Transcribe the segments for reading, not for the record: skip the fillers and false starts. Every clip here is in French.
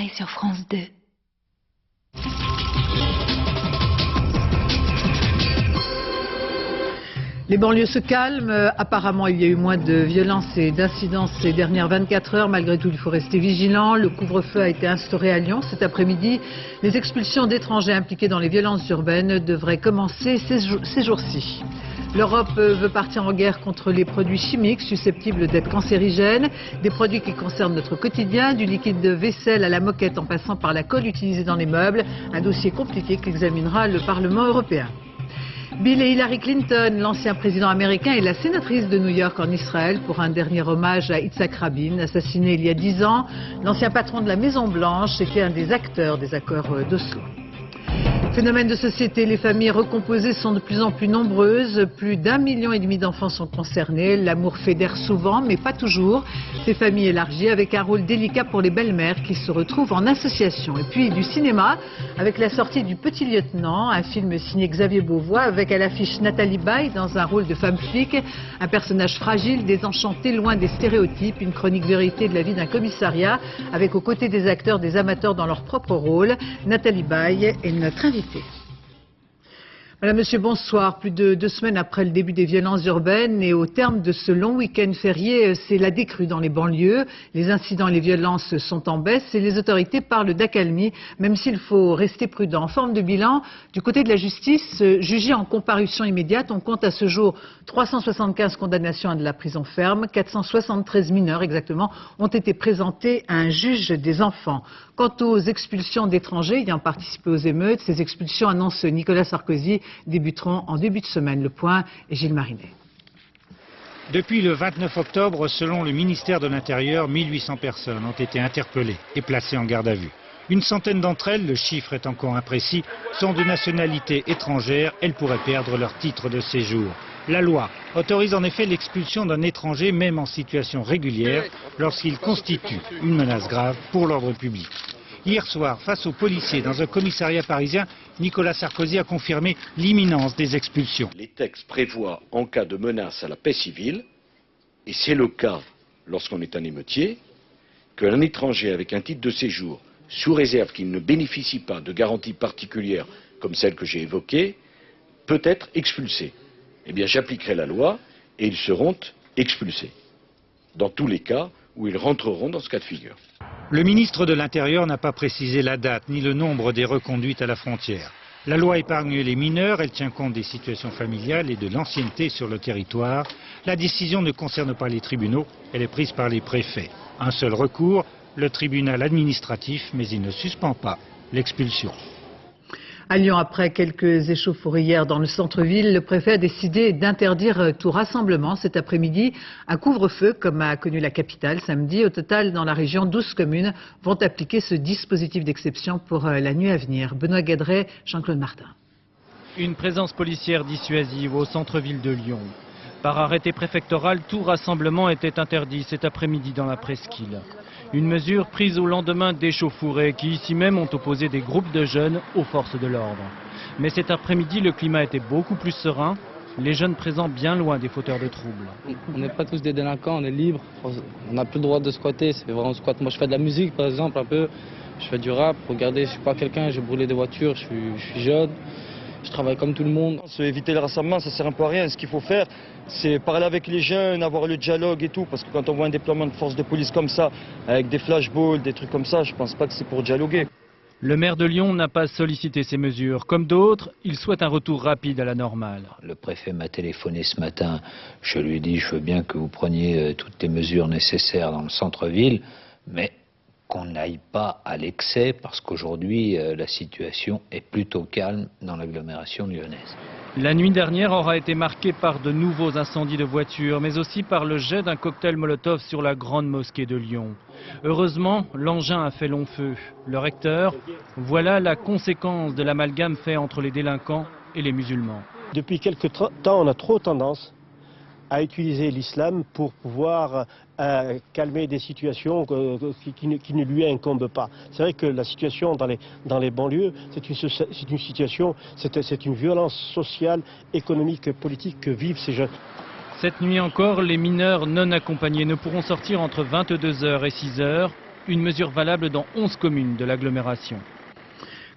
soirée sur France 2. Les banlieues se calment. Apparemment, il y a eu moins de violences et d'incidents ces dernières 24 heures. Malgré tout, il faut rester vigilant. Le couvre-feu a été instauré à Lyon cet après-midi. Les expulsions d'étrangers impliqués dans les violences urbaines devraient commencer ces jours-ci. L'Europe veut partir en guerre contre les produits chimiques susceptibles d'être cancérigènes, des produits qui concernent notre quotidien, du liquide de vaisselle à la moquette en passant par la colle utilisée dans les meubles. Un dossier compliqué qu'examinera le Parlement européen. Bill et Hillary Clinton, l'ancien président américain et la sénatrice de New York en Israël pour un dernier hommage à Yitzhak Rabin, assassiné il y a 10 ans. L'ancien patron de la Maison Blanche était un des acteurs des accords d'Oslo. Phénomène de société, les familles recomposées sont de plus en plus nombreuses. Plus d'1,5 million d'enfants sont concernés. L'amour fédère souvent, mais pas toujours. Ces familles élargies avec un rôle délicat pour les belles-mères qui se retrouvent en association. Et puis du cinéma, avec la sortie du Petit Lieutenant, un film signé Xavier Beauvois, avec à l'affiche Nathalie Baye dans un rôle de femme flic. Un personnage fragile, désenchanté, loin des stéréotypes. Une chronique vérité de la vie d'un commissariat, avec aux côtés des acteurs des amateurs dans leur propre rôle. Nathalie Baye est notre invitée. Madame, Monsieur, bonsoir. Plus de 2 semaines après le début des violences urbaines et au terme de ce long week-end férié, c'est la décrue dans les banlieues. Les incidents et les violences sont en baisse et les autorités parlent d'accalmie, même s'il faut rester prudent. En forme de bilan, du côté de la justice, jugée en comparution immédiate, on compte à ce jour 375 condamnations à de la prison ferme, 473 mineurs exactement ont été présentés à un juge des enfants. Quant aux expulsions d'étrangers ayant participé aux émeutes, ces expulsions, annonce Nicolas Sarkozy, débuteront en début de semaine. Le point est Gilles Marinet. Depuis le 29 octobre, selon le ministère de l'Intérieur, 1800 personnes ont été interpellées et placées en garde à vue. Une centaine d'entre elles, le chiffre est encore imprécis, sont de nationalité étrangère. Elles pourraient perdre leur titre de séjour. La loi autorise en effet l'expulsion d'un étranger, même en situation régulière, lorsqu'il constitue une menace grave pour l'ordre public. Hier soir, face aux policiers dans un commissariat parisien, Nicolas Sarkozy a confirmé l'imminence des expulsions. Les textes prévoient, en cas de menace à la paix civile, et c'est le cas lorsqu'on est un émeutier, qu'un étranger avec un titre de séjour, sous réserve qu'il ne bénéficie pas de garanties particulières comme celles que j'ai évoquées, peut être expulsé. Eh bien, j'appliquerai la loi et ils seront expulsés, dans tous les cas où ils rentreront dans ce cas de figure. Le ministre de l'Intérieur n'a pas précisé la date ni le nombre des reconduites à la frontière. La loi épargne les mineurs, elle tient compte des situations familiales et de l'ancienneté sur le territoire. La décision ne concerne pas les tribunaux, elle est prise par les préfets. Un seul recours, le tribunal administratif, mais il ne suspend pas l'expulsion. À Lyon, après quelques échauffourées hier dans le centre-ville, le préfet a décidé d'interdire tout rassemblement cet après-midi. Un couvre-feu, comme a connu la capitale samedi. Au total, dans la région, 12 communes vont appliquer ce dispositif d'exception pour la nuit à venir. Benoît Gadret, Jean-Claude Martin. Une présence policière dissuasive au centre-ville de Lyon. Par arrêté préfectoral, tout rassemblement était interdit cet après-midi dans la presqu'île. Une mesure prise au lendemain d'échauffourées qui ici même ont opposé des groupes de jeunes aux forces de l'ordre. Mais cet après-midi, le climat était beaucoup plus serein, les jeunes présents bien loin des fauteurs de troubles. On n'est pas tous des délinquants, on est libre, on n'a plus le droit de squatter, c'est vraiment squat. Moi je fais de la musique par exemple un peu, je fais du rap, regardez, je suis pas quelqu'un, j'ai brûlé des voitures, je suis jeune. Je travaille comme tout le monde. Éviter le rassemblement, ça sert un peu à rien. Ce qu'il faut faire, c'est parler avec les jeunes, avoir le dialogue et tout. Parce que quand on voit un déploiement de force de police comme ça, avec des flashballs, des trucs comme ça, je pense pas que c'est pour dialoguer. Le maire de Lyon n'a pas sollicité ces mesures. Comme d'autres, il souhaite un retour rapide à la normale. Le préfet m'a téléphoné ce matin. Je lui ai dit, je veux bien que vous preniez toutes les mesures nécessaires dans le centre-ville, mais qu'on n'aille pas à l'excès parce qu'aujourd'hui la situation est plutôt calme dans l'agglomération lyonnaise. La nuit dernière aura été marquée par de nouveaux incendies de voitures, mais aussi par le jet d'un cocktail Molotov sur la grande mosquée de Lyon. Heureusement, l'engin a fait long feu. Le recteur, voilà la conséquence de l'amalgame fait entre les délinquants et les musulmans. Depuis quelque temps, on a trop tendance à utiliser l'islam pour pouvoir calmer des situations qui ne lui incombent pas. C'est vrai que la situation dans les banlieues, c'est une situation, c'est une violence sociale, économique, politique que vivent ces jeunes. Cette nuit encore, les mineurs non accompagnés ne pourront sortir entre 22h et 6h. Une mesure valable dans 11 communes de l'agglomération.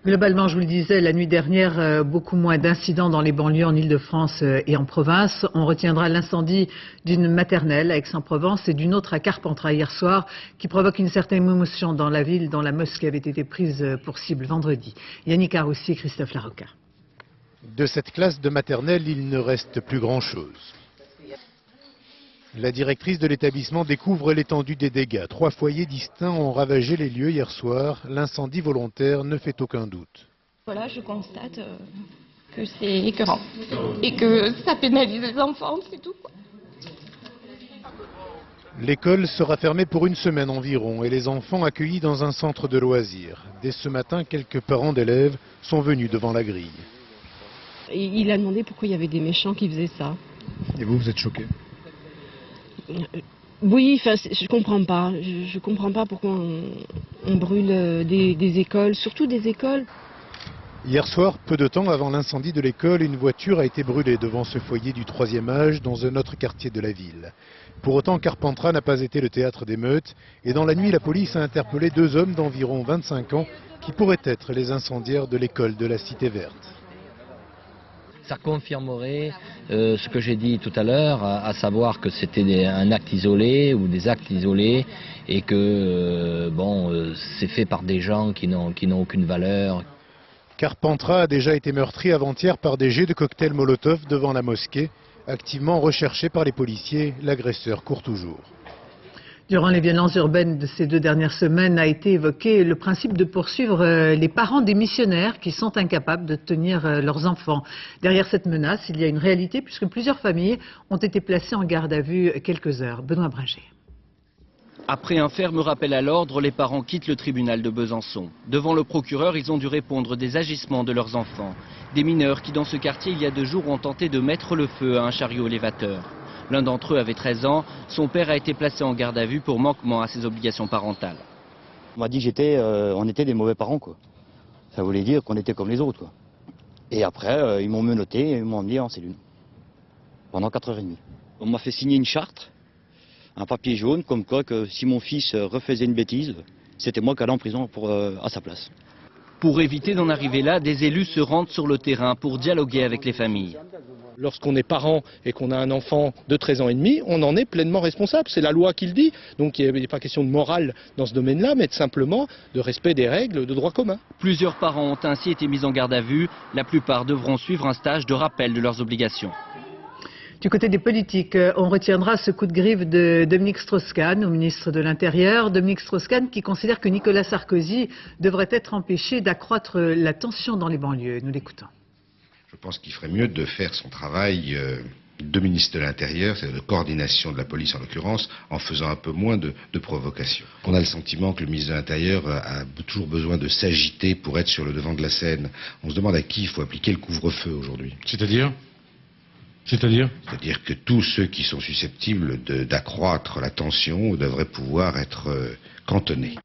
Globalement, je vous le disais, la nuit dernière, beaucoup moins d'incidents dans les banlieues en Ile-de-France et en province. On retiendra l'incendie d'une maternelle à Aix-en-Provence et d'une autre à Carpentras hier soir qui provoque une certaine émotion dans la ville dont la mosquée avait été prise pour cible vendredi. Yannick Arroussi et Christophe Larocca. De cette classe de maternelle, il ne reste plus grand-chose. La directrice de l'établissement découvre l'étendue des dégâts. 3 foyers distincts ont ravagé les lieux hier soir. L'incendie volontaire ne fait aucun doute. Voilà, je constate que c'est écœurant et que ça pénalise les enfants, c'est tout, quoi. L'école sera fermée pour une semaine environ et les enfants accueillis dans un centre de loisirs. Dès ce matin, quelques parents d'élèves sont venus devant la grille. Il a demandé pourquoi il y avait des méchants qui faisaient ça. Et vous êtes choqués? Oui, je comprends pas. Je comprends pas pourquoi on brûle des écoles, surtout des écoles. Hier soir, peu de temps avant l'incendie de l'école, une voiture a été brûlée devant ce foyer du 3e âge dans un autre quartier de la ville. Pour autant, Carpentras n'a pas été le théâtre d'émeutes et dans la nuit, la police a interpellé 2 hommes d'environ 25 ans qui pourraient être les incendiaires de l'école de la Cité Verte. Ça confirmerait ce que j'ai dit tout à l'heure, à savoir que c'était un acte isolé ou des actes isolés et que c'est fait par des gens qui n'ont aucune valeur. Carpentras a déjà été meurtri avant-hier par des jets de cocktails Molotov devant la mosquée. Activement recherché par les policiers, l'agresseur court toujours. Durant les violences urbaines de ces 2 dernières semaines a été évoqué le principe de poursuivre les parents des missionnaires qui sont incapables de tenir leurs enfants. Derrière cette menace, il y a une réalité puisque plusieurs familles ont été placées en garde à vue quelques heures. Benoît Bringer. Après un ferme rappel à l'ordre, les parents quittent le tribunal de Besançon. Devant le procureur, ils ont dû répondre des agissements de leurs enfants. Des mineurs qui, dans ce quartier, il y a 2 jours, ont tenté de mettre le feu à un chariot élévateur. L'un d'entre eux avait 13 ans. Son père a été placé en garde à vue pour manquement à ses obligations parentales. On m'a dit on était des mauvais parents, quoi. Ça voulait dire qu'on était comme les autres, quoi. Et après, ils m'ont menotté et ils m'ont emmené en cellule. Pendant 4h30. On m'a fait signer une charte, un papier jaune, comme quoi que si mon fils refaisait une bêtise, c'était moi qui allais en prison à sa place. Pour éviter d'en arriver là, des élus se rendent sur le terrain pour dialoguer avec les familles. Lorsqu'on est parent et qu'on a un enfant de 13 ans et demi, on en est pleinement responsable. C'est la loi qui le dit. Donc il n'est pas question de morale dans ce domaine-là, mais simplement de respect des règles de droit commun. Plusieurs parents ont ainsi été mis en garde à vue. La plupart devront suivre un stage de rappel de leurs obligations. Du côté des politiques, on retiendra ce coup de griffe de Dominique Strauss-Kahn, au ministre de l'Intérieur. Dominique Strauss-Kahn qui considère que Nicolas Sarkozy devrait être empêché d'accroître la tension dans les banlieues. Nous l'écoutons. Je pense qu'il ferait mieux de faire son travail de ministre de l'Intérieur, c'est-à-dire de coordination de la police en l'occurrence, en faisant un peu moins de provocation. On a le sentiment que le ministre de l'Intérieur a toujours besoin de s'agiter pour être sur le devant de la scène. On se demande à qui il faut appliquer le couvre-feu aujourd'hui. C'est-à-dire que tous ceux qui sont susceptibles d'accroître la tension devraient pouvoir être cantonnés.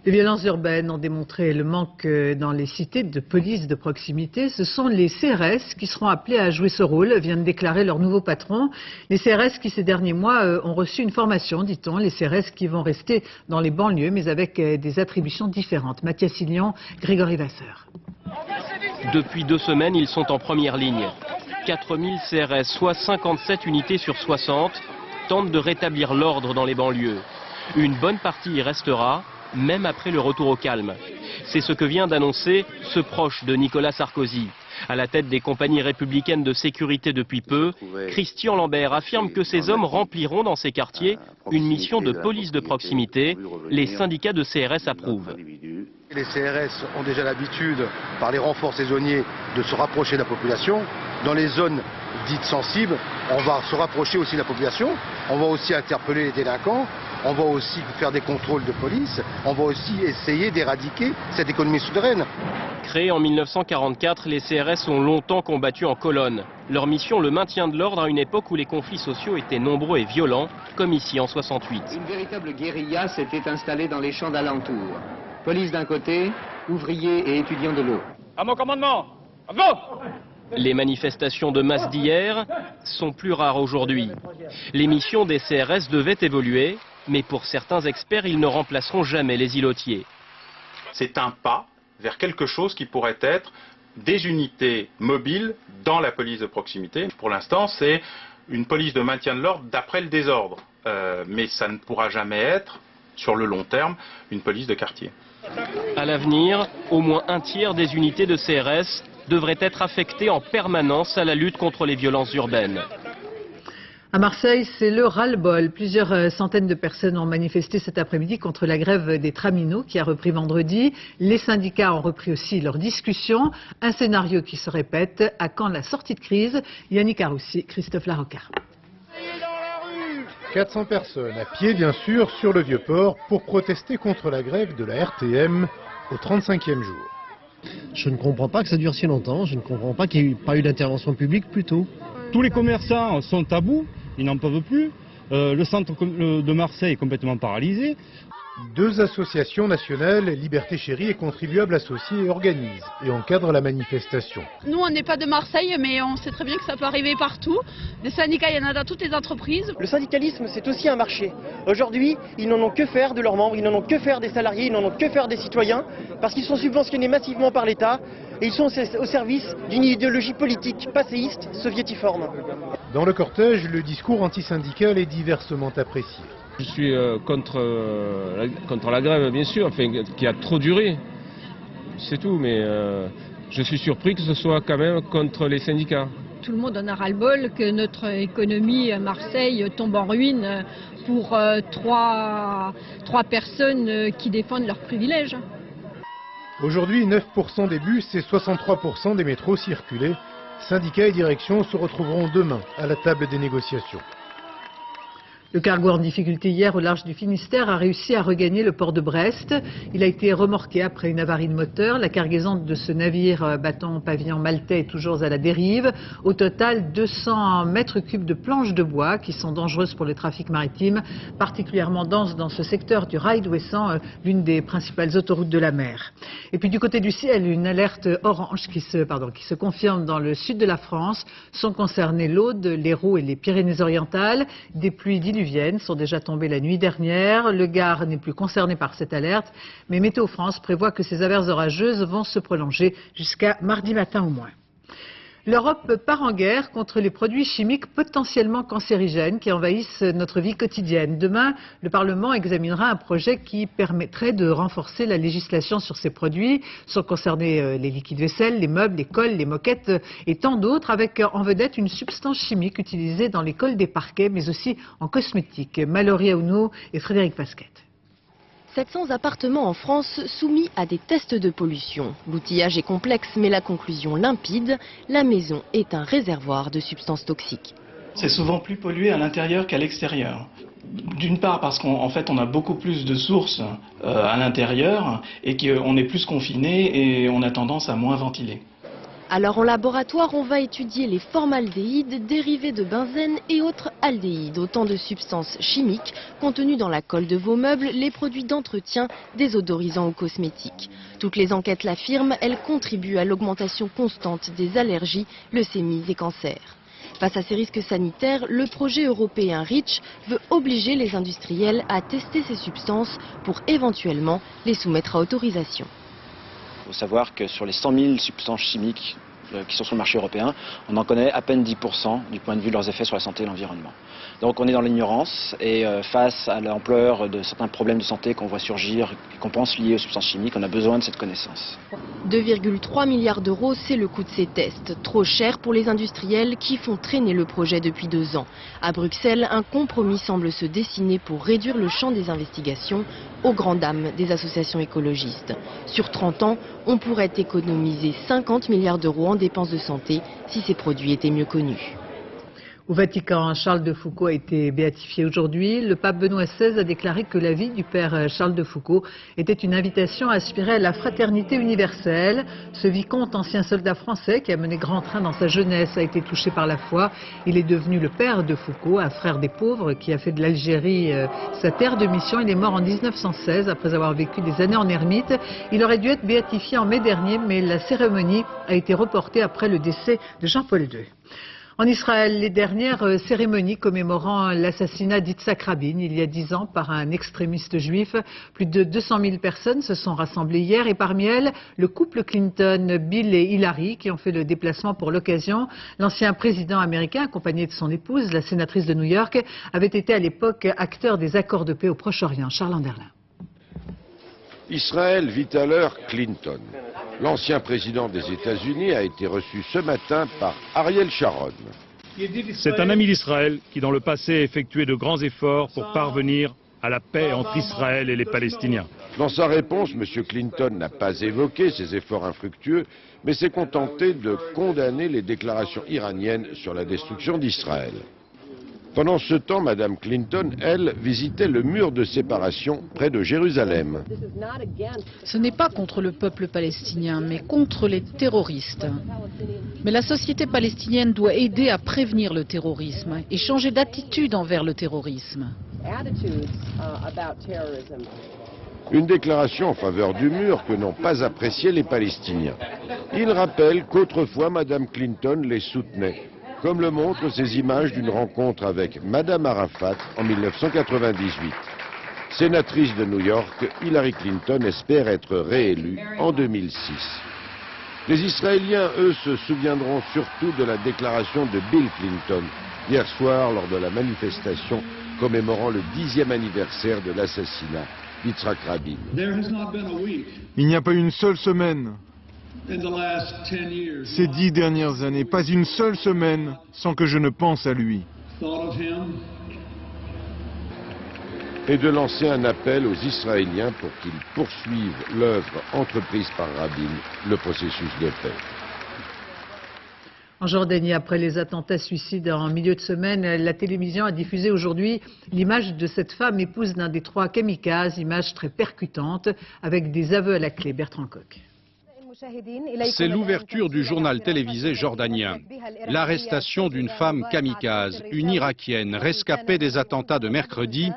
Les violences urbaines ont démontré le manque dans les cités de police de proximité. Ce sont les CRS qui seront appelés à jouer ce rôle, vient de déclarer leur nouveau patron. Les CRS qui, ces derniers mois, ont reçu une formation, dit-on. Les CRS qui vont rester dans les banlieues, mais avec des attributions différentes. Mathias Hillion, Grégory Vasseur. Depuis 2 semaines, ils sont en première ligne. 4000 CRS, soit 57 unités sur 60, tentent de rétablir l'ordre dans les banlieues. Une bonne partie y restera, même après le retour au calme. C'est ce que vient d'annoncer ce proche de Nicolas Sarkozy. À la tête des compagnies républicaines de sécurité depuis peu, Christian Lambert affirme que ces hommes rempliront dans ces quartiers une mission de police de proximité. Les syndicats de CRS approuvent. Les CRS ont déjà l'habitude, par les renforts saisonniers, de se rapprocher de la population. Dans les zones dites sensibles, on va se rapprocher aussi de la population. On va aussi interpeller les délinquants. On va aussi faire des contrôles de police. On va aussi essayer d'éradiquer cette économie souterraine. Créés en 1944, les CRS ont longtemps combattu en colonne. Leur mission, le maintien de l'ordre à une époque où les conflits sociaux étaient nombreux et violents, comme ici en 68. Une véritable guérilla s'était installée dans les champs d'alentour. Police d'un côté, ouvriers et étudiants de l'autre. À mon commandement, à go! Les manifestations de masse d'hier sont plus rares aujourd'hui. Les missions des CRS devaient évoluer. Mais pour certains experts, ils ne remplaceront jamais les îlotiers. C'est un pas vers quelque chose qui pourrait être des unités mobiles dans la police de proximité. Pour l'instant, c'est une police de maintien de l'ordre d'après le désordre. Mais ça ne pourra jamais être, sur le long terme, une police de quartier. À l'avenir, au moins un tiers des unités de CRS devraient être affectées en permanence à la lutte contre les violences urbaines. À Marseille, c'est le ras-le-bol. Plusieurs centaines de personnes ont manifesté cet après-midi contre la grève des traminots qui a repris vendredi. Les syndicats ont repris aussi leurs discussions. Un scénario qui se répète. À quand la sortie de crise? Yannick Aroussi, Christophe Larocca. 400 personnes à pied, bien sûr, sur le Vieux-Port pour protester contre la grève de la RTM au 35e jour. Je ne comprends pas que ça dure si longtemps. Je ne comprends pas qu'il n'y ait pas eu d'intervention publique plus tôt. Tous les commerçants sont à bout. Ils n'en peuvent plus. Le centre de Marseille est complètement paralysé. 2 associations nationales, Liberté Chérie et Contribuables Associés, organisent et encadrent la manifestation. Nous, on n'est pas de Marseille, mais on sait très bien que ça peut arriver partout. Des syndicats, il y en a dans toutes les entreprises. Le syndicalisme, c'est aussi un marché. Aujourd'hui, ils n'en ont que faire de leurs membres, ils n'en ont que faire des salariés, ils n'en ont que faire des citoyens, parce qu'ils sont subventionnés massivement par l'État et ils sont au service d'une idéologie politique passéiste soviétiforme. Dans le cortège, le discours antisyndical est diversement apprécié. Je suis contre la grève, bien sûr, enfin, qui a trop duré, c'est tout, mais je suis surpris que ce soit quand même contre les syndicats. Tout le monde en a ras-le-bol que notre économie à Marseille tombe en ruine pour trois personnes qui défendent leurs privilèges. Aujourd'hui, 9% des bus et 63% des métros circulés. Syndicats et direction se retrouveront demain à la table des négociations. Le cargo en difficulté hier au large du Finistère a réussi à regagner le port de Brest. Il a été remorqué après une avarie de moteur. La cargaison de ce navire battant pavillon maltais est toujours à la dérive. Au total, 200 mètres cubes de planches de bois qui sont dangereuses pour le trafic maritime, particulièrement dense dans ce secteur du rail d'Ouessant, l'une des principales autoroutes de la mer. Et puis du côté du ciel, une alerte orange qui se confirme dans le sud de la France. Sont concernés l'Aude, l'Hérault et les Pyrénées-Orientales. Des pluies diluviennes sont déjà tombées la nuit dernière. Le Gard n'est plus concerné par cette alerte, mais Météo France prévoit que ces averses orageuses vont se prolonger jusqu'à mardi matin au moins. L'Europe part en guerre contre les produits chimiques potentiellement cancérigènes qui envahissent notre vie quotidienne. Demain, le Parlement examinera un projet qui permettrait de renforcer la législation sur ces produits. Sont concernés les liquides vaisselle, les meubles, les cols, les moquettes et tant d'autres, avec en vedette une substance chimique utilisée dans les cols des parquets, mais aussi en cosmétique. Mallory Aounou et Frédéric Pasquette. 700 appartements en France soumis à des tests de pollution. L'outillage est complexe, mais la conclusion limpide, la maison est un réservoir de substances toxiques. C'est souvent plus pollué à l'intérieur qu'à l'extérieur. D'une part parce qu'en fait on a beaucoup plus de sources à l'intérieur et qu'on est plus confiné et on a tendance à moins ventiler. Alors en laboratoire, on va étudier les formaldéhydes dérivés de benzène et autres aldéhydes, autant de substances chimiques contenues dans la colle de vos meubles, les produits d'entretien, désodorisants ou cosmétiques. Toutes les enquêtes l'affirment, elles contribuent à l'augmentation constante des allergies, leucémies et cancers. Face à ces risques sanitaires, le projet européen REACH veut obliger les industriels à tester ces substances pour éventuellement les soumettre à autorisation. Il faut savoir que sur les 100 000 substances chimiques qui sont sur le marché européen, on en connaît à peine 10% du point de vue de leurs effets sur la santé et l'environnement. Donc on est dans l'ignorance et face à l'ampleur de certains problèmes de santé qu'on voit surgir et qu'on pense liés aux substances chimiques, on a besoin de cette connaissance. 2,3 milliards d'euros, c'est le coût de ces tests. Trop cher pour les industriels qui font traîner le projet depuis 2 ans. À Bruxelles, un compromis semble se dessiner pour réduire le champ des investigations aux grandes dames des associations écologistes. Sur 30 ans, on pourrait économiser 50 milliards d'euros en dépenses de santé si ces produits étaient mieux connus. Au Vatican, Charles de Foucauld a été béatifié aujourd'hui. Le pape Benoît XVI a déclaré que la vie du père Charles de Foucauld était une invitation à aspirer à la fraternité universelle. Ce vicomte, ancien soldat français qui a mené grand train dans sa jeunesse, a été touché par la foi. Il est devenu le père de Foucauld, un frère des pauvres qui a fait de l'Algérie sa terre de mission. Il est mort en 1916 après avoir vécu des années en ermite. Il aurait dû être béatifié en mai dernier, mais la cérémonie a été reportée après le décès de Jean-Paul II. En Israël, les dernières cérémonies commémorant l'assassinat d'Yitzhak Rabin il y a 10 ans par un extrémiste juif. Plus de 200 000 personnes se sont rassemblées hier et parmi elles, le couple Clinton, Bill et Hillary, qui ont fait le déplacement pour l'occasion. L'ancien président américain, accompagné de son épouse, la sénatrice de New York, avait été à l'époque acteur des accords de paix au Proche-Orient. Charles Anderlin. Israël vit à l'heure Clinton. L'ancien président des États-Unis a été reçu ce matin par Ariel Sharon. C'est un ami d'Israël qui, dans le passé, a effectué de grands efforts pour parvenir à la paix entre Israël et les Palestiniens. Dans sa réponse, M. Clinton n'a pas évoqué ces efforts infructueux, mais s'est contenté de condamner les déclarations iraniennes sur la destruction d'Israël. Pendant ce temps, Mme Clinton, elle, visitait le mur de séparation près de Jérusalem. Ce n'est pas contre le peuple palestinien, mais contre les terroristes. Mais la société palestinienne doit aider à prévenir le terrorisme et changer d'attitude envers le terrorisme. Une déclaration en faveur du mur que n'ont pas apprécié les Palestiniens. Il rappelle qu'autrefois, Mme Clinton les soutenait, comme le montrent ces images d'une rencontre avec Mme Arafat en 1998. Sénatrice de New York, Hillary Clinton espère être réélue en 2006. Les Israéliens, eux, se souviendront surtout de la déclaration de Bill Clinton hier soir lors de la manifestation commémorant le 10e anniversaire de l'assassinat d'Yitzhak Rabin. Il n'y a pas une seule semaine, ces 10 dernières années, pas une seule semaine sans que je ne pense à lui. Et de lancer un appel aux Israéliens pour qu'ils poursuivent l'œuvre entreprise par Rabin, le processus de paix. En Jordanie, après les attentats suicides en milieu de semaine, la télévision a diffusé aujourd'hui l'image de cette femme épouse d'un des 3 kamikazes, image très percutante, avec des aveux à la clé. Bertrand Coq. C'est l'ouverture du journal télévisé jordanien. L'arrestation d'une femme kamikaze, une Irakienne, rescapée des attentats de mercredi,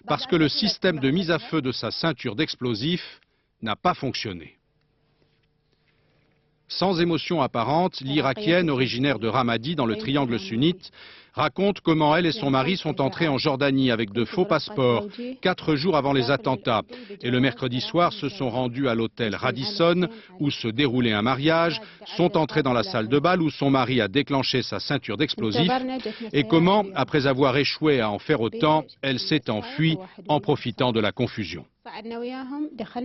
parce que le système de mise à feu de sa ceinture d'explosifs n'a pas fonctionné. Sans émotion apparente, l'Irakienne, originaire de Ramadi dans le triangle sunnite, raconte comment elle et son mari sont entrés en Jordanie avec de faux passeports 4 jours avant les attentats et le mercredi soir se sont rendus à l'hôtel Radisson où se déroulait un mariage, sont entrés dans la salle de bal où son mari a déclenché sa ceinture d'explosifs et comment, après avoir échoué à en faire autant, elle s'est enfuie en profitant de la confusion.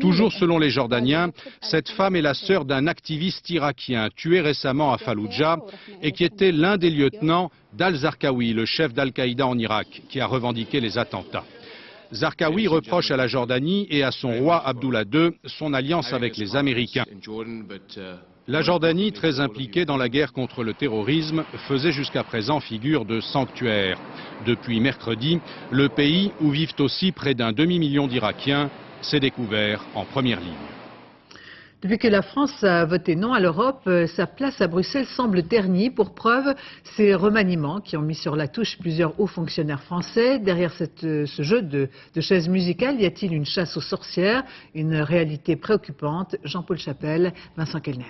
Toujours selon les Jordaniens, cette femme est la sœur d'un activiste irakien tué récemment à Falloujah et qui était l'un des lieutenants d'Al-Zarqawi, le chef d'Al-Qaïda en Irak, qui a revendiqué les attentats. Zarqawi reproche à la Jordanie et à son roi Abdullah II son alliance avec les Américains. La Jordanie, très impliquée dans la guerre contre le terrorisme, faisait jusqu'à présent figure de sanctuaire. Depuis mercredi, le pays, où vivent aussi près d'un demi-million d'Irakiens, s'est découvert en première ligne. Depuis que la France a voté non à l'Europe, sa place à Bruxelles semble ternie. Pour preuve, ces remaniements qui ont mis sur la touche plusieurs hauts fonctionnaires français. Derrière ce jeu de chaises musicales, y a-t-il une chasse aux sorcières? Une réalité préoccupante. Jean-Paul Chapelle, Vincent Kellner.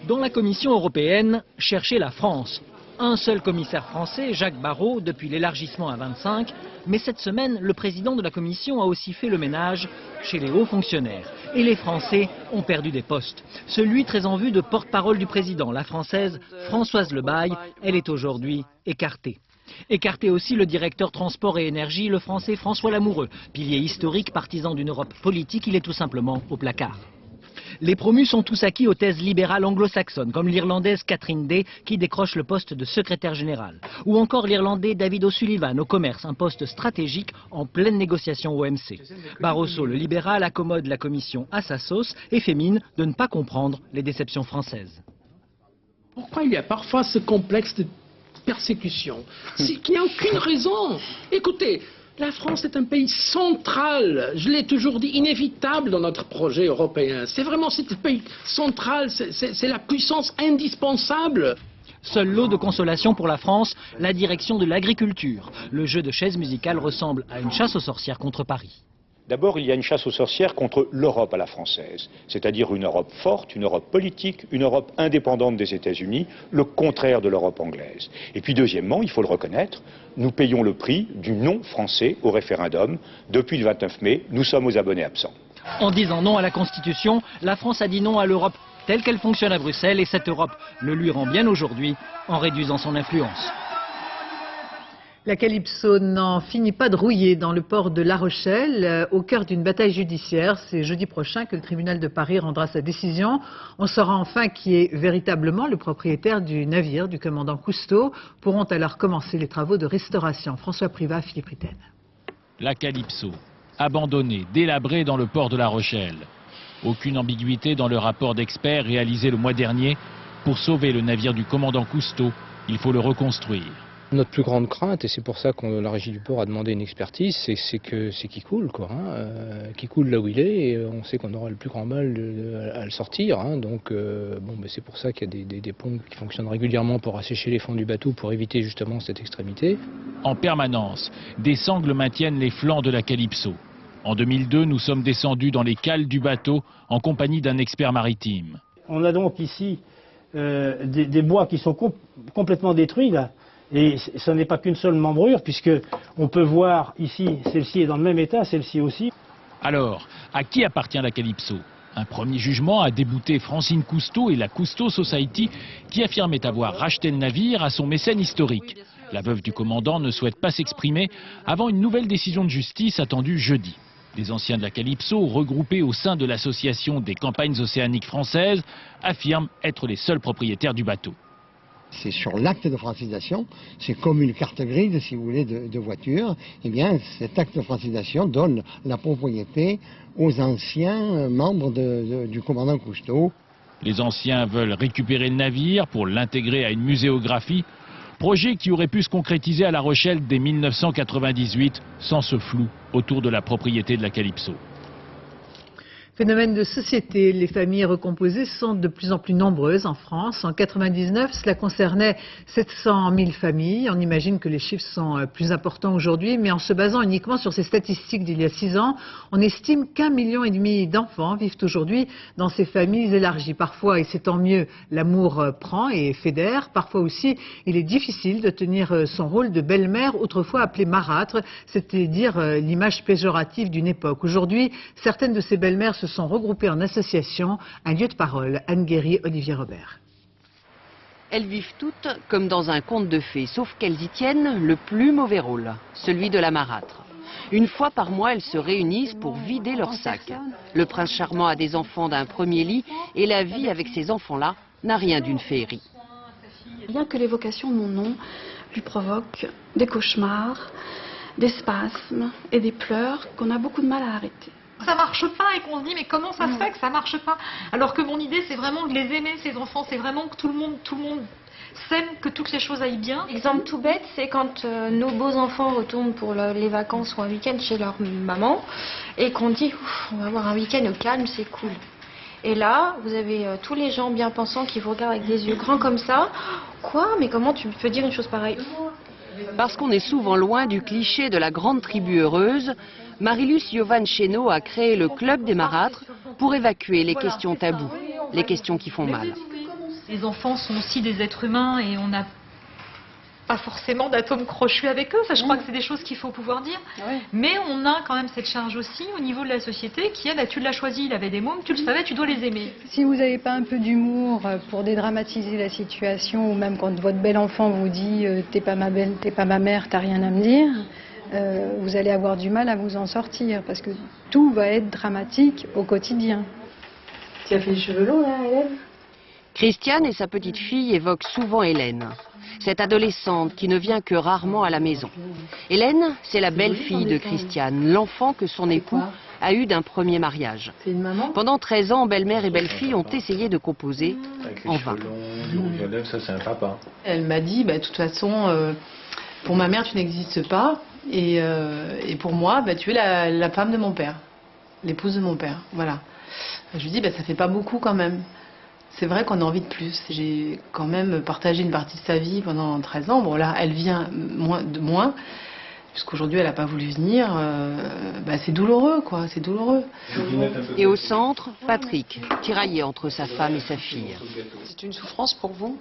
Dans la Commission européenne, cherchez la France. Un seul commissaire français, Jacques Barrot, depuis l'élargissement à 25. Mais cette semaine, le président de la Commission a aussi fait le ménage chez les hauts fonctionnaires. Et les Français ont perdu des postes. Celui très en vue de porte-parole du président, la Française Françoise Lebaille, elle est aujourd'hui écartée. Écarté aussi le directeur transport et énergie, le Français François Lamoureux. Pilier historique, partisan d'une Europe politique, il est tout simplement au placard. Les promus sont tous acquis aux thèses libérales anglo-saxonnes, comme l'Irlandaise Catherine Day, qui décroche le poste de secrétaire général. Ou encore l'Irlandais David O'Sullivan, au commerce, un poste stratégique en pleine négociation au OMC. Barroso, le libéral, accommode la commission à sa sauce et fait mine de ne pas comprendre les déceptions françaises. Pourquoi il y a parfois ce complexe de persécution? C'est qu'il n'y a aucune raison. Écoutez, la France est un pays central, je l'ai toujours dit, inévitable dans notre projet européen. C'est vraiment ce pays central, c'est la puissance indispensable. Seul lot de consolation pour la France, la direction de l'agriculture. Le jeu de chaises musicales ressemble à une chasse aux sorcières contre Paris. D'abord, il y a une chasse aux sorcières contre l'Europe à la française, c'est-à-dire une Europe forte, une Europe politique, une Europe indépendante des États-Unis, le contraire de l'Europe anglaise. Et puis deuxièmement, il faut le reconnaître, nous payons le prix du non français au référendum. Depuis le 29 mai, nous sommes aux abonnés absents. En disant non à la Constitution, la France a dit non à l'Europe telle qu'elle fonctionne à Bruxelles, et cette Europe le lui rend bien aujourd'hui en réduisant son influence. La Calypso n'en finit pas de rouiller dans le port de La Rochelle, au cœur d'une bataille judiciaire. C'est jeudi prochain que le tribunal de Paris rendra sa décision. On saura enfin qui est véritablement le propriétaire du navire du commandant Cousteau. Pourront alors commencer les travaux de restauration. François Privat, Philippe Ritten. La Calypso, abandonnée, délabrée dans le port de La Rochelle. Aucune ambiguïté dans le rapport d'experts réalisé le mois dernier. Pour sauver le navire du commandant Cousteau, il faut le reconstruire. Notre plus grande crainte, et c'est pour ça que la régie du port a demandé une expertise, c'est qu'il coule, quoi, qu'il coule là où il est, et on sait qu'on aura le plus grand mal à le sortir. Donc c'est pour ça qu'il y a des pompes qui fonctionnent régulièrement pour assécher les fonds du bateau, pour éviter justement cette extrémité. En permanence, des sangles maintiennent les flancs de la Calypso. En 2002, nous sommes descendus dans les cales du bateau en compagnie d'un expert maritime. On a donc ici des bois qui sont complètement détruits là. Et ce n'est pas qu'une seule membrure, puisque on peut voir ici, celle-ci est dans le même état, celle-ci aussi. Alors, à qui appartient la Calypso? Un premier jugement a débouté Francine Cousteau et la Cousteau Society, qui affirmaient avoir racheté le navire à son mécène historique. La veuve du commandant ne souhaite pas s'exprimer avant une nouvelle décision de justice attendue jeudi. Les anciens de la Calypso, regroupés au sein de l'association des campagnes océaniques françaises, affirment être les seuls propriétaires du bateau. C'est sur l'acte de francisation, c'est comme une carte grise, si vous voulez, de voiture. Eh bien, cet acte de francisation donne la propriété aux anciens membres du commandant Cousteau. Les anciens veulent récupérer le navire pour l'intégrer à une muséographie, projet qui aurait pu se concrétiser à La Rochelle dès 1998, sans ce flou autour de la propriété de la Calypso. Phénomène de société, les familles recomposées sont de plus en plus nombreuses en France. En 1999, cela concernait 700 000 familles. On imagine que les chiffres sont plus importants aujourd'hui, mais en se basant uniquement sur ces statistiques d'il y a 6 ans, on estime qu'1,5 million d'enfants vivent aujourd'hui dans ces familles élargies. Parfois, et c'est tant mieux, l'amour prend et fédère. Parfois aussi, il est difficile de tenir son rôle de belle-mère, autrefois appelée marâtre, c'est-à-dire l'image péjorative d'une époque. Aujourd'hui, certaines de ces belles-mères se sont regroupées en association, un lieu de parole. Anne Guéry, Olivier Robert. Elles vivent toutes comme dans un conte de fées, sauf qu'elles y tiennent le plus mauvais rôle, celui de la marâtre. Une fois par mois, elles se réunissent pour vider leur sac. Le prince charmant a des enfants d'un premier lit et la vie avec ces enfants-là n'a rien d'une féerie. Bien que l'évocation de mon nom lui provoque des cauchemars, des spasmes et des pleurs qu'on a beaucoup de mal à arrêter. Ça marche pas et qu'on se dit mais comment ça se fait que ça marche pas? Alors que mon idée c'est vraiment de les aimer ces enfants, c'est vraiment que tout le monde s'aime, que toutes les choses aillent bien. Exemple tout bête, c'est quand nos beaux enfants retournent pour les vacances ou un week-end chez leur maman et qu'on dit on va avoir un week-end au calme, c'est cool. Et là, vous avez tous les gens bien pensants qui vous regardent avec des yeux grands comme ça. Quoi? Mais comment tu peux dire une chose pareille? Parce qu'on est souvent loin du cliché de la grande tribu heureuse, Marilus Yovan Chénaud a créé le Club des Marâtres pour évacuer les questions taboues, les questions qui font mal. Les enfants sont aussi des êtres humains et on n'a pas forcément d'atomes crochus avec eux. Ça, je crois que c'est des choses qu'il faut pouvoir dire. Mais on a quand même cette charge aussi au niveau de la société qui est, tu l'as choisi, il avait des mômes, tu le savais, tu dois les aimer. Si vous n'avez pas un peu d'humour pour dédramatiser la situation, ou même quand votre bel enfant vous dit t'es pas ma belle, t'es pas ma mère, t'as rien à me dire, vous allez avoir du mal à vous en sortir parce que tout va être dramatique au quotidien. Tu as fait les cheveux longs là, Hélène? Christiane et sa petite fille évoquent souvent Hélène, cette adolescente qui ne vient que rarement à la maison. Hélène, c'est la belle-fille de Christiane, l'enfant que son époux a eu d'un premier mariage. Pendant 13 ans, belle-mère et belle-fille ont essayé de composer en vain. Ça, c'est un papa. Elle m'a dit, de toute façon, pour ma mère, tu n'existes pas. Et pour moi, tu es la femme de mon père, l'épouse de mon père. Voilà. Je lui dis, ça fait pas beaucoup quand même. C'est vrai qu'on a envie de plus. J'ai quand même partagé une partie de sa vie pendant 13 ans. Bon là, elle vient de moins. puisqu'aujourd'hui elle n'a pas voulu venir, c'est douloureux, quoi, c'est douloureux. Et au centre, Patrick, tiraillé entre sa femme et sa fille. C'est une souffrance pour vous?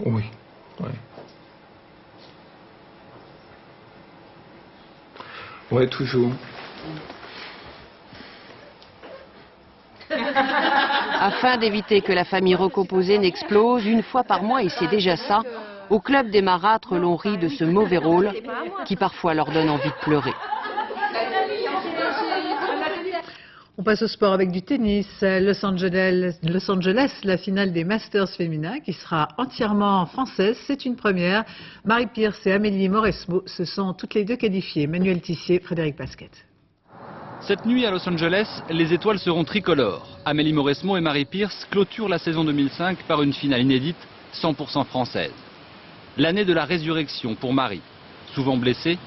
Oui. Ouais, toujours. Afin d'éviter que la famille recomposée n'explose, une fois par mois, et c'est déjà ça, au club des marâtres, l'on rit de ce mauvais rôle qui parfois leur donne envie de pleurer. On passe au sport avec du tennis. Los Angeles, la finale des Masters féminins qui sera entièrement française. C'est une première. Marie Pierce et Amélie Mauresmo se sont toutes les deux qualifiées. Manuel Tissier, Frédéric Pasquet. Cette nuit à Los Angeles, les étoiles seront tricolores. Amélie Mauresmo et Marie Pierce clôturent la saison 2005 par une finale inédite 100% française. L'année de la résurrection pour Marie, souvent blessée,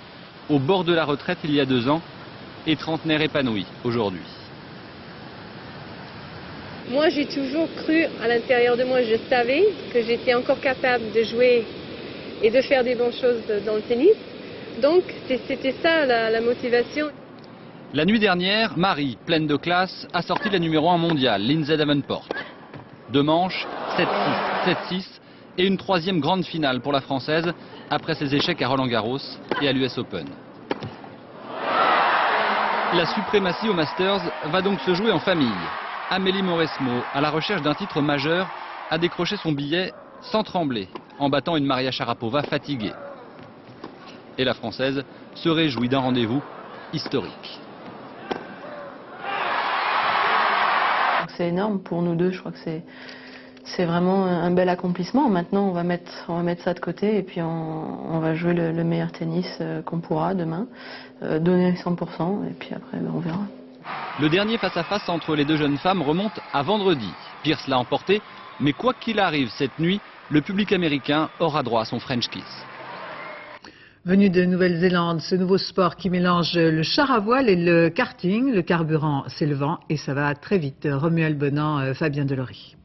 au bord de la retraite il y a 2 ans, et trentenaire épanouie aujourd'hui. Moi, j'ai toujours cru à l'intérieur de moi, je savais que j'étais encore capable de jouer et de faire des bonnes choses dans le tennis. Donc, c'était ça la motivation. La nuit dernière, Marie, pleine de classe, a sorti la numéro 1 mondiale, Lindsay Davenport. 2 manches, 7-6, 7-6 et une 3e grande finale pour la Française après ses échecs à Roland-Garros et à l'US Open. La suprématie au Masters va donc se jouer en famille. Amélie Mauresmo, à la recherche d'un titre majeur, a décroché son billet sans trembler, en battant une Maria Sharapova fatiguée. Et la Française se réjouit d'un rendez-vous historique. C'est énorme pour nous deux, je crois que c'est vraiment un bel accomplissement. Maintenant, on va mettre ça de côté et puis on va jouer le meilleur tennis qu'on pourra demain, donner 100% et puis après on verra. Le dernier face-à-face entre les deux jeunes femmes remonte à vendredi. Pierce l'a emporté, mais quoi qu'il arrive cette nuit, le public américain aura droit à son French Kiss. Venu de Nouvelle-Zélande, ce nouveau sport qui mélange le char à voile et le karting, le carburant c'est le vent et ça va très vite. Romuald Bonan, Fabien Delory.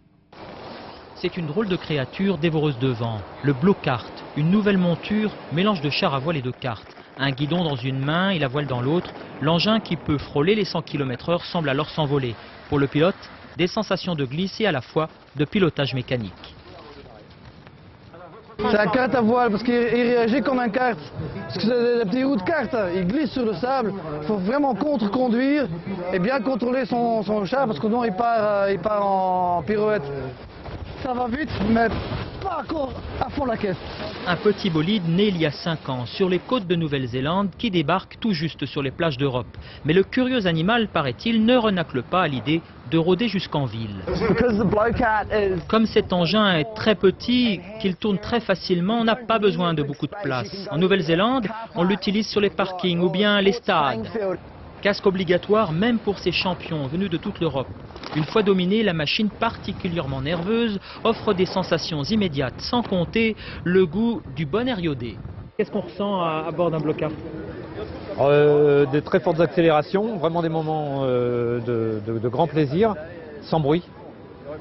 C'est une drôle de créature dévoreuse de vent. Le blow-kart, une nouvelle monture, mélange de char à voile et de kart. Un guidon dans une main et la voile dans l'autre, l'engin qui peut frôler les 100 km/h semble alors s'envoler. Pour le pilote, des sensations de glisse et à la fois de pilotage mécanique. C'est un kart à voile parce qu'il réagit comme un kart. Parce que c'est des petits roues de kart, il glisse sur le sable. Il faut vraiment contre-conduire et bien contrôler son char parce que sinon il part en pirouette. Ça va vite, mais pas encore à fond la caisse. Un petit bolide né il y a 5 ans sur les côtes de Nouvelle-Zélande qui débarque tout juste sur les plages d'Europe. Mais le curieux animal, paraît-il, ne renacle pas à l'idée de rôder jusqu'en ville. Comme cet engin est très petit, qu'il tourne très facilement, on n'a pas besoin de beaucoup de place. En Nouvelle-Zélande, on l'utilise sur les parkings ou bien les stades. Casque obligatoire même pour ces champions venus de toute l'Europe. Une fois dominée, la machine particulièrement nerveuse offre des sensations immédiates, sans compter le goût du bon air iodé. Qu'est-ce qu'on ressent à bord d'un bloc-kart? Des très fortes accélérations, vraiment des moments de grand plaisir, sans bruit.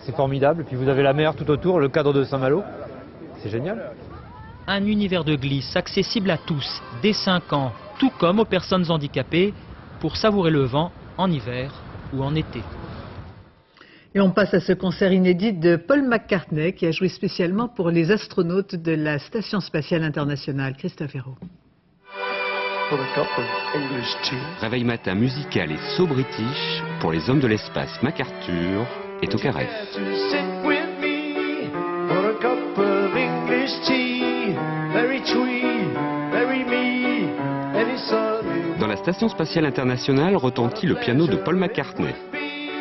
C'est formidable. Puis vous avez la mer tout autour, le cadre de Saint-Malo. C'est génial. Un univers de glisse accessible à tous, dès 5 ans, tout comme aux personnes handicapées, pour savourer le vent en hiver ou en été. Et on passe à ce concert inédit de Paul McCartney qui a joué spécialement pour les astronautes de la Station Spatiale Internationale. Christophe Hérault. Réveil matin musical et so british pour les hommes de l'espace. MacArthur est au carré. Dans la Station Spatiale Internationale retentit le piano de Paul McCartney.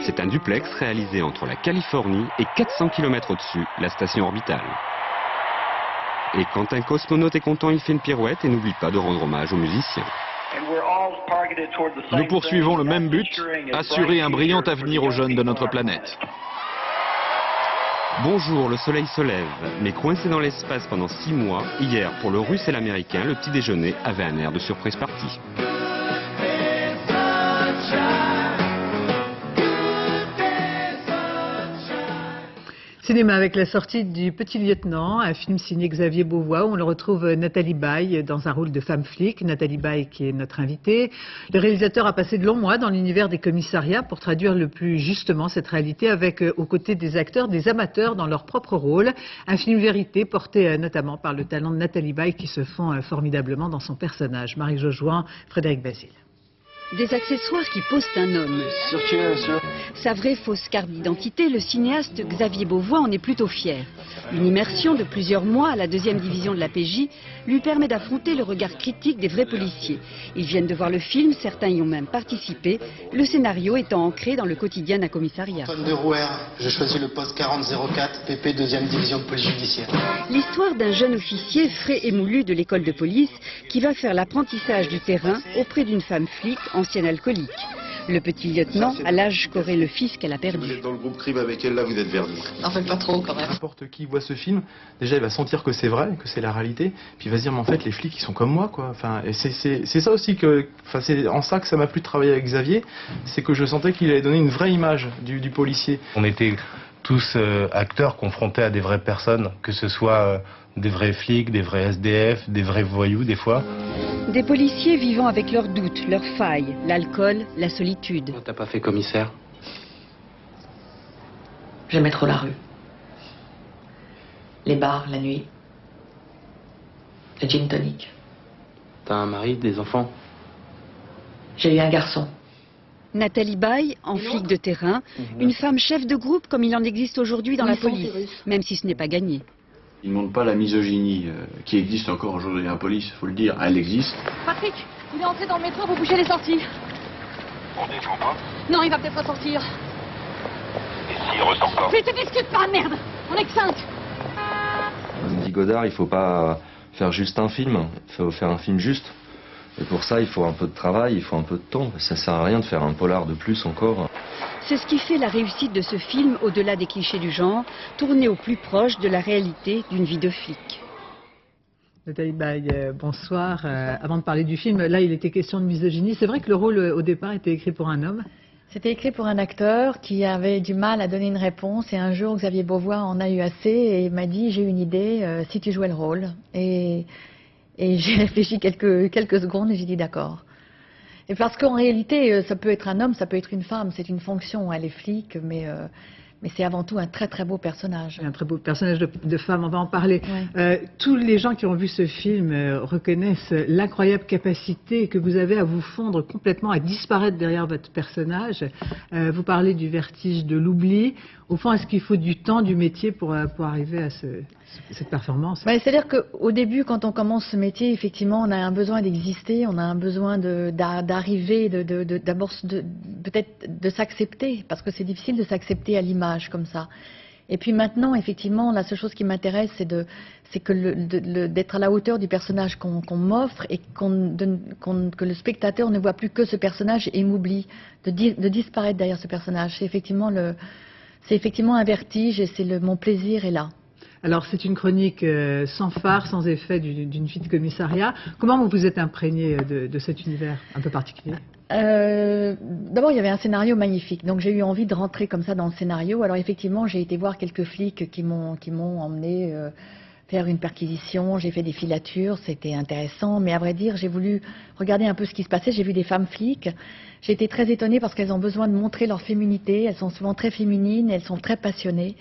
C'est un duplex réalisé entre la Californie et 400 km au-dessus, la station orbitale. Et quand un cosmonaute est content, il fait une pirouette et n'oublie pas de rendre hommage aux musiciens. Nous poursuivons le même but, assurer un brillant avenir aux jeunes de notre planète. Bonjour, le soleil se lève, mais coincé dans l'espace pendant 6 mois, hier, pour le russe et l'américain, le petit déjeuner avait un air de surprise party. cinéma avec la sortie du Petit Lieutenant, un film signé Xavier Beauvois où on le retrouve Nathalie Baye dans un rôle de femme flic. Nathalie Baye qui est notre invitée. Le réalisateur a passé de longs mois dans l'univers des commissariats pour traduire le plus justement cette réalité avec aux côtés des acteurs, des amateurs dans leur propre rôle. Un film vérité porté notamment par le talent de Nathalie Baye qui se fond formidablement dans son personnage. Marie Jojoin, Frédéric Basile. Des accessoires qui posent un homme. Sa vraie fausse carte d'identité, le cinéaste Xavier Beauvois en est plutôt fier. Une immersion de plusieurs mois à la 2e division de la PJ lui permet d'affronter le regard critique des vrais policiers. Ils viennent de voir le film, certains y ont même participé, le scénario étant ancré dans le quotidien d'un commissariat. Antoine de Rouer, je choisis le poste 4004, PP 2e division de police judiciaire. L'histoire d'un jeune officier frais et moulu de l'école de police qui va faire l'apprentissage du terrain auprès d'une femme flic ancienne alcoolique. Le petit lieutenant a l'âge qu'aurait le fils qu'elle a perdu. Vous êtes dans le groupe crime avec elle, là vous êtes verdi. En fait pas trop quand même. N'importe qui voit ce film, déjà il va sentir que c'est vrai, que c'est la réalité, puis il va se dire mais en fait les flics ils sont comme moi quoi. Enfin, et c'est ça aussi que, enfin c'est en ça que ça m'a plu de travailler avec Xavier, c'est que je sentais qu'il allait donner une vraie image du policier. On était tous acteurs confrontés à des vraies personnes, que ce soit des vrais flics, des vrais SDF, des vrais voyous des fois. Des policiers vivant avec leurs doutes, leurs failles, l'alcool, la solitude. T'as pas fait commissaire? J'aimais trop la rue. Les bars, la nuit. Le gin tonic. T'as un mari, des enfants? J'ai eu un garçon. Nathalie Baye, en flic de terrain, une femme chef de groupe comme il en existe aujourd'hui dans la police, même si ce n'est pas gagné. Il ne montre pas la misogynie qui existe encore aujourd'hui dans la police, il faut le dire, elle existe. Patrick, il est entré dans le métro, vous bougez les sorties. On descend pas? Non, il va peut-être ressortir. Et s'il ressort pas? Mais tu discutes pas, merde. On est que 5. Comme dit Godard, il faut pas faire juste un film, il faut faire un film juste. Et pour ça, il faut un peu de travail, il faut un peu de temps. Ça sert à rien de faire un polar de plus encore. C'est ce qui fait la réussite de ce film, au-delà des clichés du genre, tourné au plus proche de la réalité d'une vie de flic. Nathalie Baye, bonsoir. Avant de parler du film, là il était question de misogynie. C'est vrai que le rôle au départ était écrit pour un homme? C'était écrit pour un acteur qui avait du mal à donner une réponse et un jour Xavier Beauvois en a eu assez et m'a dit j'ai une idée, si tu jouais le rôle. Et j'ai réfléchi quelques secondes et j'ai dit d'accord. Et parce qu'en réalité, ça peut être un homme, ça peut être une femme, c'est une fonction, elle est flic, mais c'est avant tout un très très beau personnage. Un très beau personnage de femme, on va en parler. Ouais. Tous les gens qui ont vu ce film reconnaissent l'incroyable capacité que vous avez à vous fondre complètement, à disparaître derrière votre personnage. Vous parlez du vertige de l'oubli. Au fond, est-ce qu'il faut du temps, du métier pour arriver à cette performance? C'est-à-dire qu'au début, quand on commence ce métier, effectivement, on a un besoin d'exister, on a un besoin d'arriver, d'abord peut-être de s'accepter, parce que c'est difficile de s'accepter à l'image comme ça. Et puis maintenant, effectivement, la seule chose qui m'intéresse, c'est d'être à la hauteur du personnage qu'on m'offre et que le spectateur ne voit plus que ce personnage et m'oublie, de disparaître derrière ce personnage. C'est effectivement un vertige et mon plaisir est là. Alors c'est une chronique sans phare, sans effet d'une vie de commissariat. Comment vous vous êtes imprégné de cet univers un peu particulier? D'abord il y avait un scénario magnifique, donc j'ai eu envie de rentrer comme ça dans le scénario. Alors effectivement j'ai été voir quelques flics qui m'ont emmené faire une perquisition, j'ai fait des filatures, c'était intéressant, mais à vrai dire j'ai voulu regarder un peu ce qui se passait. J'ai vu des femmes flics, j'ai été très étonnée parce qu'elles ont besoin de montrer leur féminité, elles sont souvent très féminines, elles sont très passionnées.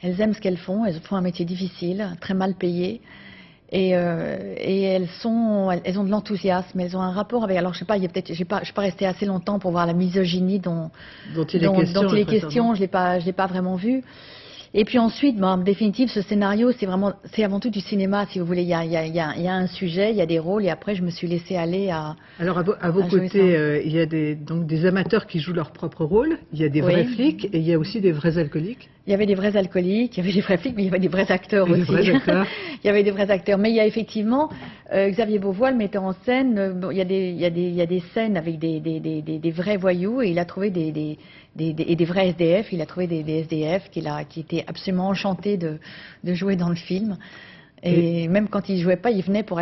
Elles aiment ce qu'elles font un métier difficile, très mal payé, et elles ont de l'enthousiasme, elles ont un rapport avec. Alors je sais pas, je suis pas restée assez longtemps pour voir la misogynie dont il est question, je l'ai pas vraiment vu. Et puis ensuite, en définitive, ce scénario, c'est avant tout du cinéma, si vous voulez. Il y a un sujet, il y a des rôles, et après, je me suis laissée aller à. Alors, à vos côtés, il y a des amateurs qui jouent leur propre rôle, il y a des vrais flics, et il y a aussi des vrais alcooliques. Il y avait des vrais alcooliques, il y avait des vrais flics, mais il y avait des vrais acteurs aussi. Il y avait des vrais acteurs. Mais il y a effectivement, Xavier Beauvois, le metteur en scène, il y a des scènes avec des vrais voyous, et il a trouvé des vrais SDF, il a trouvé des SDF qui étaient absolument enchantés de jouer dans le film. Et même quand il ne jouait pas, il venait pour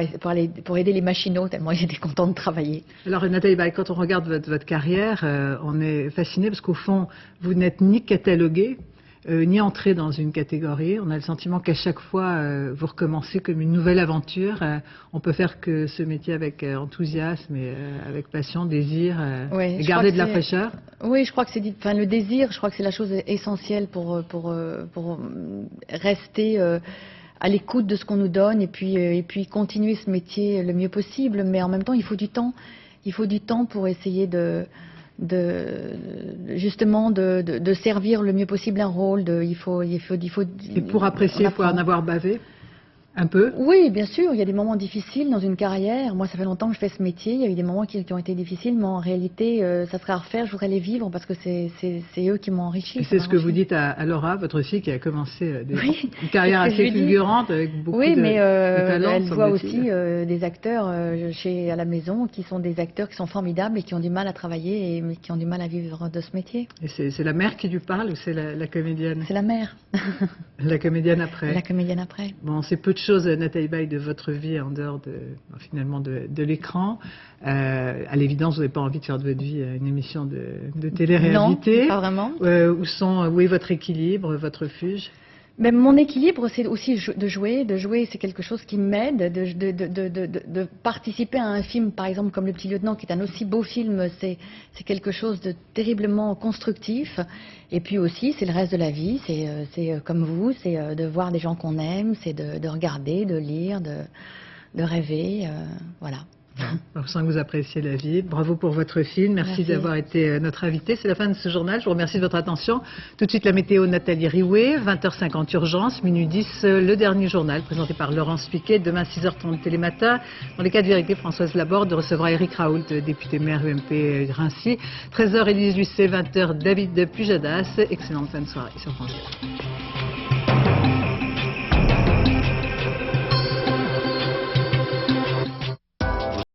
aider les machinaux, tellement il était content de travailler. Alors Nathalie Baye, quand on regarde votre carrière, on est fasciné parce qu'au fond, vous n'êtes ni cataloguée, ni entrer dans une catégorie. On a le sentiment qu'à chaque fois, vous recommencez comme une nouvelle aventure. On peut faire que ce métier avec enthousiasme et avec passion, désir, et garder de la fraîcheur. Oui, je crois que le désir, je crois que c'est la chose essentielle pour rester à l'écoute de ce qu'on nous donne et puis continuer ce métier le mieux possible. Mais en même temps, il faut du temps. Il faut du temps pour essayer justement de servir le mieux possible un rôle. Et pour apprécier, il faut en avoir bavé un peu. Oui, bien sûr, il y a des moments difficiles dans une carrière. Moi, ça fait longtemps que je fais ce métier. Il y a eu des moments qui ont été difficiles, mais en réalité, ça serait à refaire. Je voudrais les vivre parce que c'est eux qui m'ont enrichi. Et c'est ce que vous dites à Laura, votre fille, qui a commencé une carrière assez fulgurante avec beaucoup de talent. Elle voit aussi des acteurs à la maison qui sont des acteurs qui sont formidables et qui ont du mal à travailler mais qui ont du mal à vivre de ce métier. Et c'est la mère qui lui parle ou c'est la comédienne? C'est la mère. La comédienne après. La comédienne après. Bon, c'est peu de choses, Nathalie Baye, de votre vie en dehors finalement de l'écran. À l'évidence, vous n'avez pas envie de faire de votre vie une émission de télé-réalité. Non, pas vraiment. Où est votre équilibre, votre refuge? Mais mon équilibre, c'est aussi de jouer. De jouer, c'est quelque chose qui m'aide. De participer à un film, par exemple, comme Le Petit Lieutenant, qui est un aussi beau film, c'est quelque chose de terriblement constructif. Et puis aussi, c'est le reste de la vie. C'est comme vous, c'est de voir des gens qu'on aime, c'est de regarder, de lire, de rêver. Voilà. On sent que vous appréciez la vie. Bravo pour votre film. Merci d'avoir été notre invité. C'est la fin de ce journal. Je vous remercie de votre attention. Tout de suite, la météo, Nathalie Riouet. 20h50 urgence, minuit 10, le dernier journal présenté par Laurence Piquet. Demain, 6h30 Télématin. Dans les cas de vérité, Françoise Laborde recevra Éric Raoult, député maire UMP Rincy. 13h et 18, 20h, David Pujadas. Excellente fin de soirée sur France 2.